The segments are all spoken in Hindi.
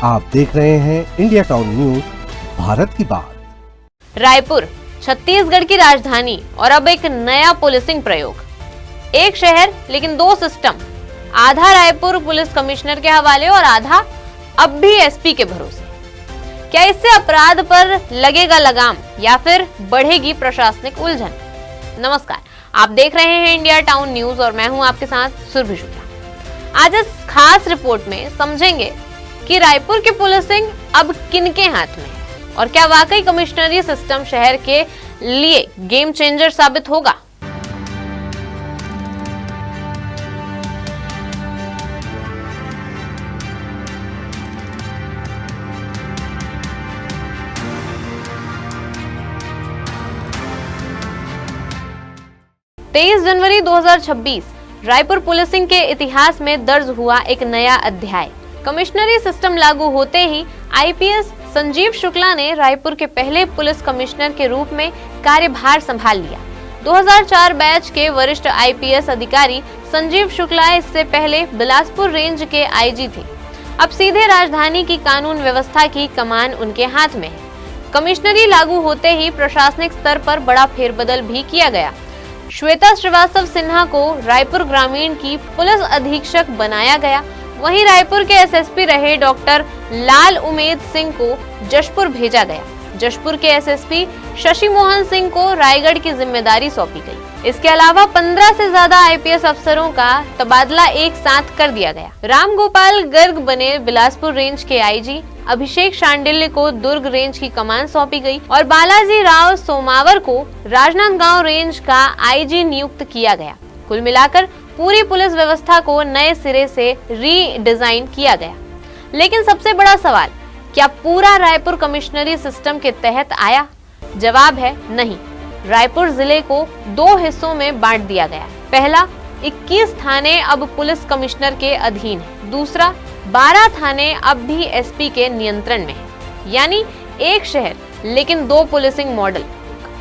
आप देख रहे हैं इंडिया टाउन न्यूज, भारत की बात। रायपुर छत्तीसगढ़ की राजधानी और अब एक नया पुलिसिंग प्रयोग। एक शहर लेकिन दो सिस्टम। आधा रायपुर पुलिस कमिश्नर के हवाले और आधा अब भी एसपी के भरोसे। क्या इससे अपराध पर लगेगा लगाम या फिर बढ़ेगी प्रशासनिक उलझन? नमस्कार, आप देख रहे हैं इंडिया टाउन न्यूज और मैं हूं आपके साथ सुरभि शुक्ला। आज इस खास रिपोर्ट में समझेंगे कि रायपुर की पुलिसिंग अब किनके हाथ में है और क्या वाकई कमिश्नरी सिस्टम शहर के लिए गेम चेंजर साबित होगा। तेईस जनवरी 2026 रायपुर पुलिसिंग के इतिहास में दर्ज हुआ एक नया अध्याय। कमिश्नरी सिस्टम लागू होते ही आईपीएस संजीव शुक्ला ने रायपुर के पहले पुलिस कमिश्नर के रूप में कार्यभार संभाल लिया। 2004 बैच के वरिष्ठ आईपीएस अधिकारी संजीव शुक्ला इससे पहले बिलासपुर रेंज के आईजी थे। अब सीधे राजधानी की कानून व्यवस्था की कमान उनके हाथ में है। कमिश्नरी लागू होते ही प्रशासनिक स्तर पर बड़ा फेरबदल भी किया गया। श्वेता श्रीवास्तव सिन्हा को रायपुर ग्रामीण की पुलिस अधीक्षक बनाया गया। वहीं रायपुर के एसएसपी रहे डॉक्टर लाल उमेद सिंह को जशपुर भेजा गया। जशपुर के एसएसपी शशि मोहन सिंह को रायगढ़ की जिम्मेदारी सौंपी गई। इसके अलावा 15 से ज्यादा आईपीएस अफसरों का तबादला एक साथ कर दिया गया। राम गोपाल गर्ग बने बिलासपुर रेंज के आईजी, अभिषेक शांडिल्य को दुर्ग रेंज की कमान सौंपी गई और बालाजी राव सोमावर को राजनांदगांव रेंज का आईजी नियुक्त किया गया। कुल मिलाकर पूरी पुलिस व्यवस्था को नए सिरे से रीडिजाइन किया गया। लेकिन सबसे बड़ा सवाल, क्या पूरा रायपुर कमिश्नरी सिस्टम के तहत आया? जवाब है नहीं। रायपुर जिले को दो हिस्सों में बांट दिया गया। पहला, 21 थाने अब पुलिस कमिश्नर के अधीन है। दूसरा, 12 थाने अब भी एसपी के नियंत्रण में है। यानी एक शहर लेकिन दो पुलिसिंग मॉडल।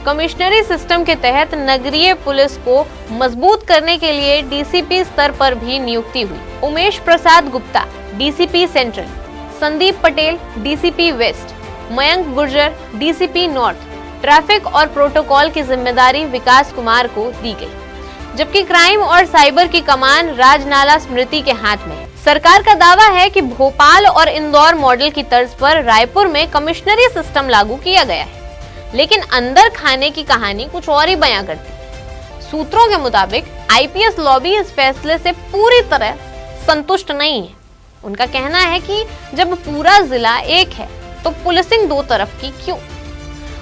कमिश्नरी सिस्टम के तहत नगरीय पुलिस को मजबूत करने के लिए डीसीपी स्तर पर भी नियुक्ति हुई। Umesh Prasad Gupta DCP central, Sandeep Patel DCP west, Mayank Gurjar DCP north, traffic और प्रोटोकॉल की जिम्मेदारी विकास कुमार को दी गई। जबकि क्राइम और साइबर की कमान राजनाला स्मृति के हाथ में है। सरकार का दावा है कि भोपाल और इंदौर मॉडल की तर्ज पर रायपुर में कमिश्नरी सिस्टम लागू किया गया है, लेकिन अंदर खाने की कहानी कुछ और ही बयां करती। सूत्रों के मुताबिक आईपीएस लॉबी इस फैसले से पूरी तरह संतुष्ट नहीं है। उनका कहना है कि जब पूरा जिला एक है तो पुलिसिंग दो तरफ की क्यों?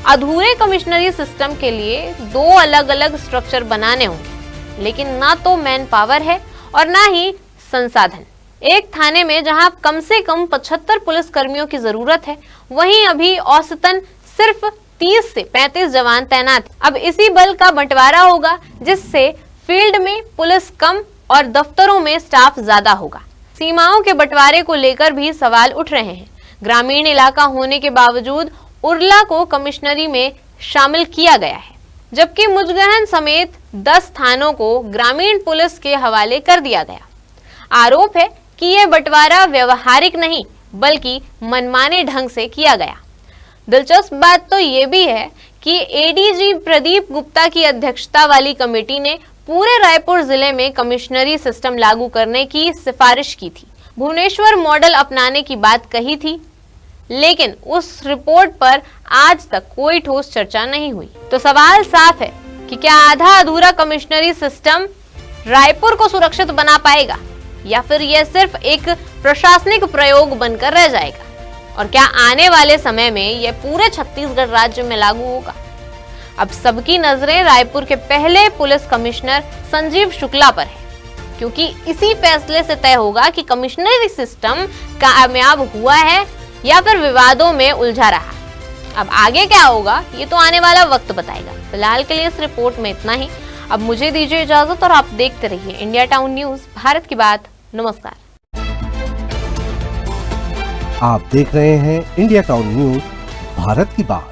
अधूरे कमिश्नरी सिस्टम के लिए दो अलग अलग स्ट्रक्चर बनाने होंगे, लेकिन ना तो मैन पावर है और ना ही संसाधन। एक थाने में जहां कम से कम 75 पुलिस कर्मियों की जरूरत है, वहीं अभी औसतन सिर्फ 30 से 35 जवान तैनात। अब इसी बल का बंटवारा होगा, जिससे फील्ड में पुलिस कम और दफ्तरों में स्टाफ ज्यादा होगा। सीमाओं के बंटवारे को लेकर भी सवाल उठ रहे हैं। ग्रामीण इलाका होने के बावजूद उरला को कमिश्नरी में शामिल किया गया है, जबकि मुजगहन समेत 10 थानों को ग्रामीण पुलिस के हवाले कर दिया गया। आरोप है कि यह बंटवारा व्यवहारिक नहीं बल्कि मनमाने ढंग से किया गया। दिलचस्प बात तो ये भी है कि एडीजी प्रदीप गुप्ता की अध्यक्षता वाली कमेटी ने पूरे रायपुर जिले में कमिश्नरी सिस्टम लागू करने की सिफारिश की थी। भुवनेश्वर मॉडल अपनाने की बात कही थी, लेकिन उस रिपोर्ट पर आज तक कोई ठोस चर्चा नहीं हुई। तो सवाल साफ है कि क्या आधा अधूरा कमिश्नरी सिस्टम रायपुर को सुरक्षित बना पाएगा या फिर यह सिर्फ एक प्रशासनिक प्रयोग बनकर रह जाएगा? और क्या आने वाले समय में यह पूरे छत्तीसगढ़ राज्य में लागू होगा? अब सबकी नजरें रायपुर के पहले पुलिस कमिश्नर संजीव शुक्ला पर है, क्योंकि इसी फैसले से तय होगा कि कमिश्नरी सिस्टम कामयाब हुआ है या फिर विवादों में उलझा रहा। अब आगे क्या होगा ये तो आने वाला वक्त बताएगा। फिलहाल के लिए इस रिपोर्ट में इतना ही। अब मुझे दीजिए इजाजत और आप देखते रहिए इंडिया टाउन न्यूज, भारत की बात। नमस्कार। आप देख रहे हैं इंडिया टाउन न्यूज, भारत की बात।